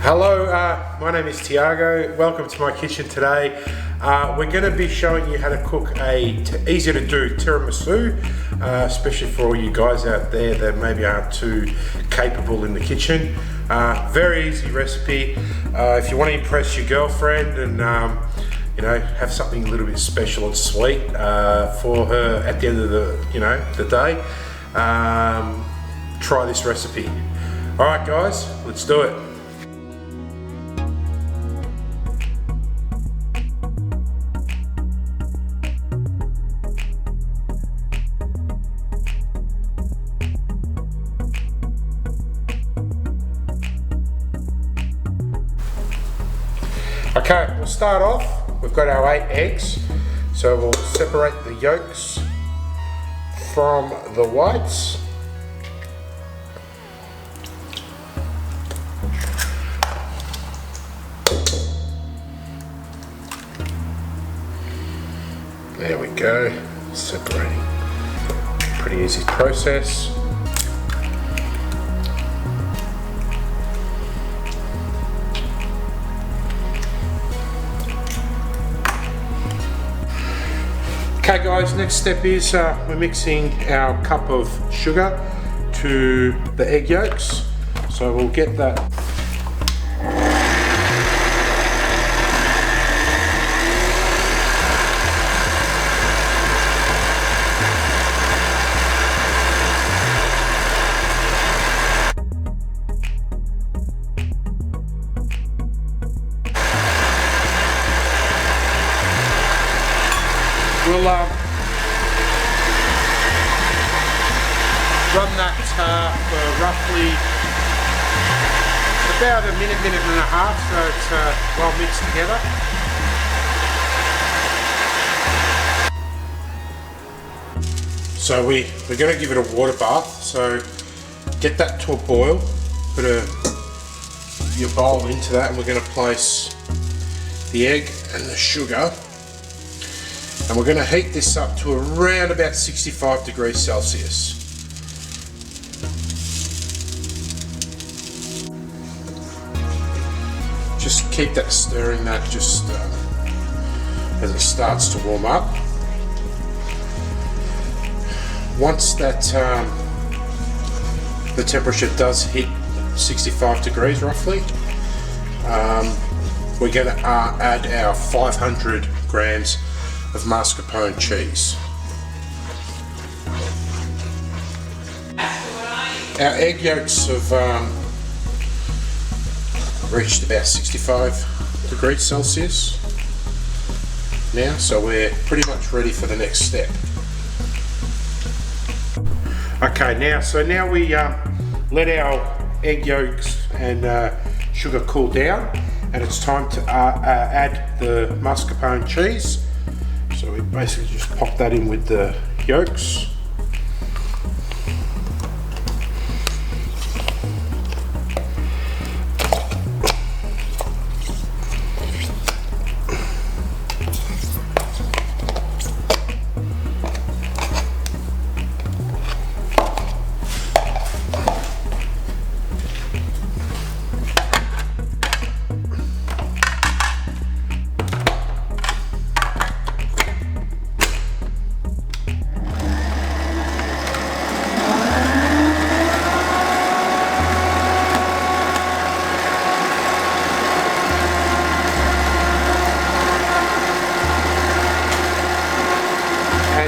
Hello, my name is Tiago. Welcome to my kitchen today. We're going to be showing you how to cook a easy to do tiramisu, especially for all you guys out there that maybe aren't too capable in the kitchen. Very easy recipe. If you want to impress your girlfriend and have something a little bit special and sweet for her at the end of the day, try this recipe. All right, guys, let's do it. Okay, we'll start off. We've got our 8 eggs, so we'll separate the yolks from the whites. There we go, separating. Pretty easy process. Okay guys, next step is we're mixing our cup of sugar to the egg yolks. So we'll get that. We'll run that for roughly about a minute and a half, so it's well mixed together. So we're going to give it a water bath, so get that to a boil, put your bowl into that, and we're going to place the egg and the sugar. And we're going to heat this up to around about 65 degrees Celsius. Just keep that stirring that just as it starts to warm up. Once that the temperature does hit 65 degrees roughly, we're going to add our 500 grams of mascarpone cheese. Our egg yolks have reached about 65 degrees Celsius now, so we're pretty much ready for the next step. Okay, now we let our egg yolks and sugar cool down, and it's time to add the mascarpone cheese. So we basically just pop that in with the yolks.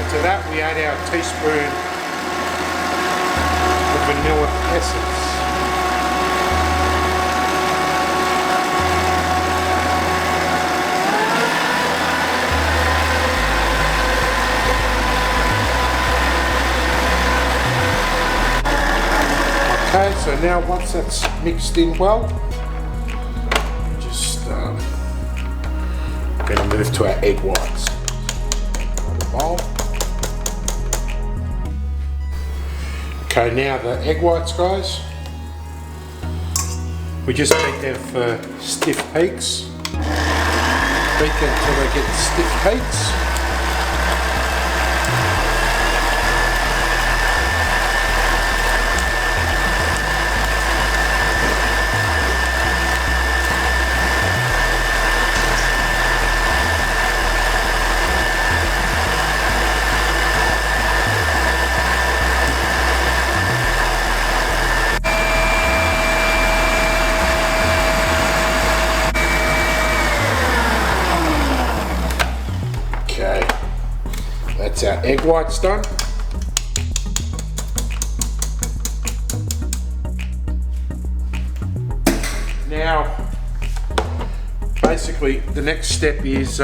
To that we add our teaspoon of vanilla essence. Okay, so now once that's mixed in well, just going to move to our egg whites. Bowl. Okay, now the egg whites, guys, we just beat them for stiff peaks. Beat them until they get stiff peaks. That's our egg whites done. Now, basically the next step is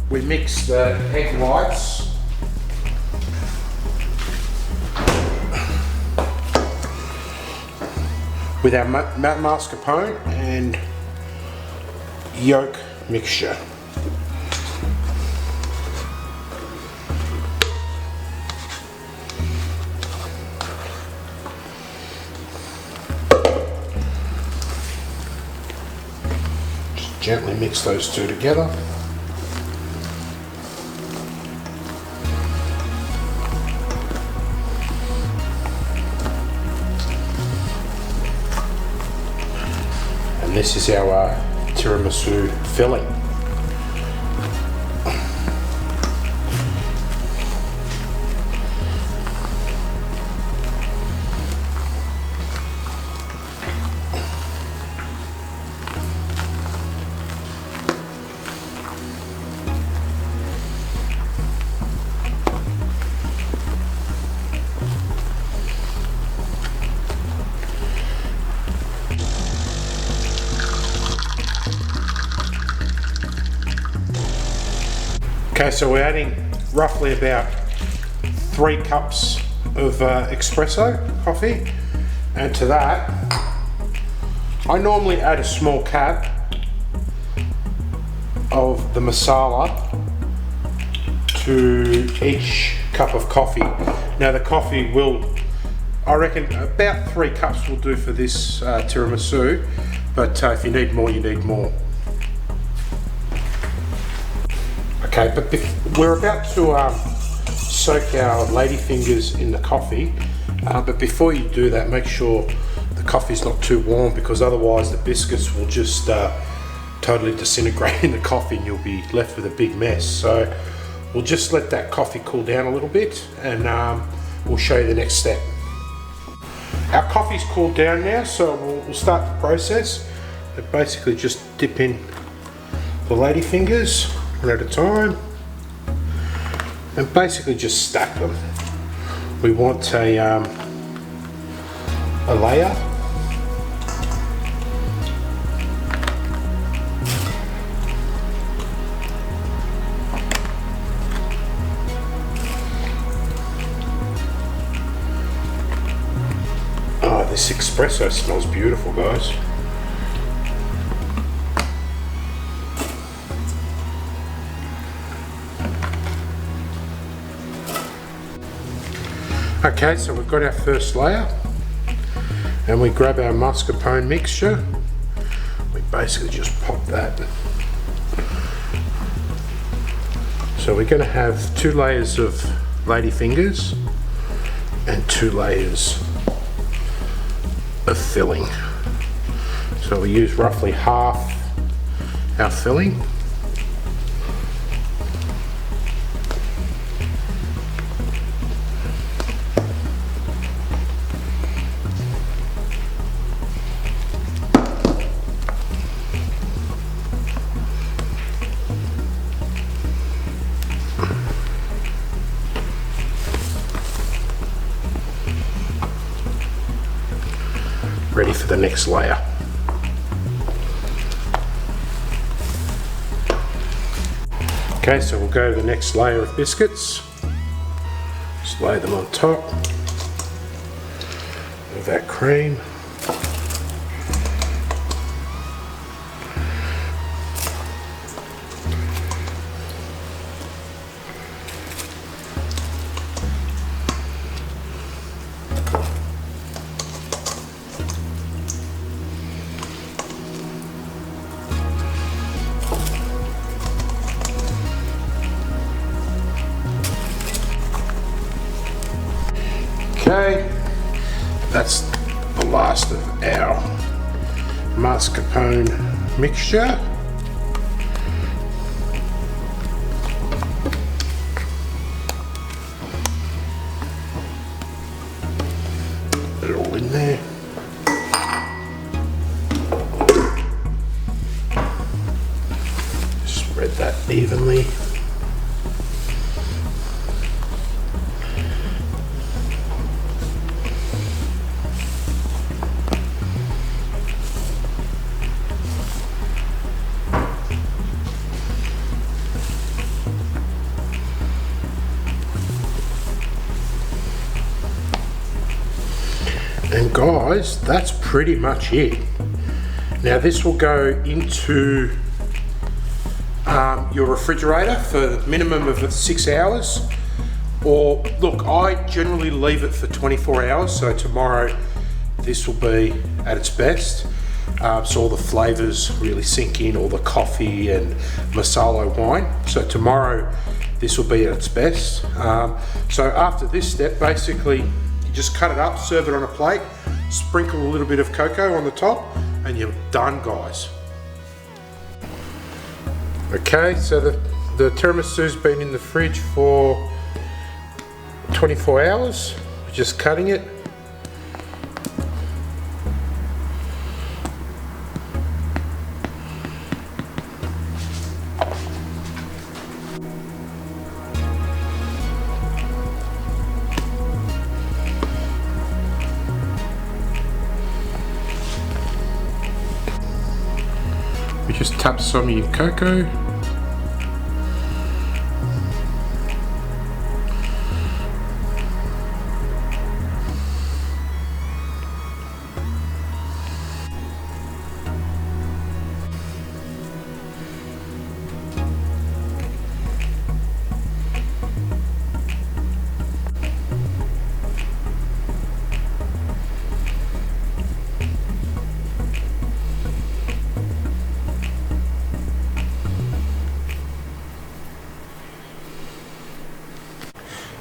we mix the egg whites with our mascarpone and yolk mixture. Just gently mix those two together. This is our tiramisu filling. Okay, so we're adding roughly about 3 cups of espresso coffee, and to that I normally add a small cap of the masala to each cup of coffee. Now the coffee will, I reckon about 3 cups will do for this tiramisu, but if you need more, you need more. Okay, but we're about to soak our ladyfingers in the coffee, but before you do that, make sure the coffee's not too warm, because otherwise the biscuits will just totally disintegrate in the coffee and you'll be left with a big mess. So we'll just let that coffee cool down a little bit, and we'll show you the next step. Our coffee's cooled down now, so we'll start the process. And basically just dip in the ladyfingers one at a time, and basically just stack them. We want a layer. Oh, this espresso smells beautiful, guys. Okay, so we've got our first layer, and we grab our mascarpone mixture. We basically just pop that. So we're going to have 2 layers of ladyfingers and 2 layers of filling. So we use roughly half our filling. Ready for the next layer. Okay, so we'll go to the next layer of biscuits. Just lay them on top of that cream. Okay, that's the last of our mascarpone mixture. Put it all in there. Spread that evenly. guys, that's pretty much it. Now this will go into your refrigerator for a minimum of 6 hours. Or look, I generally leave it for 24 hours, so tomorrow this will be at its best. So all the flavors really sink in, all the coffee and masala wine. So tomorrow this will be at its best. So after this step, basically you just cut it up, serve it on a plate, sprinkle a little bit of cocoa on the top, and you're done, guys. Okay, so the tiramisu's been in the fridge for 24 hours. We're just cutting it. We just tap some of your cocoa.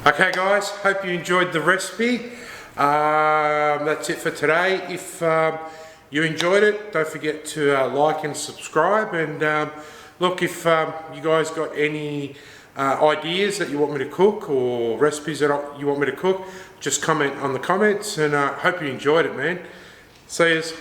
Okay guys, hope you enjoyed the recipe. That's it for today. If you enjoyed it, don't forget to like and subscribe. And look, if you guys got any ideas that you want me to cook or recipes that you want me to cook, just comment on the comments, and hope you enjoyed it, man. See yous.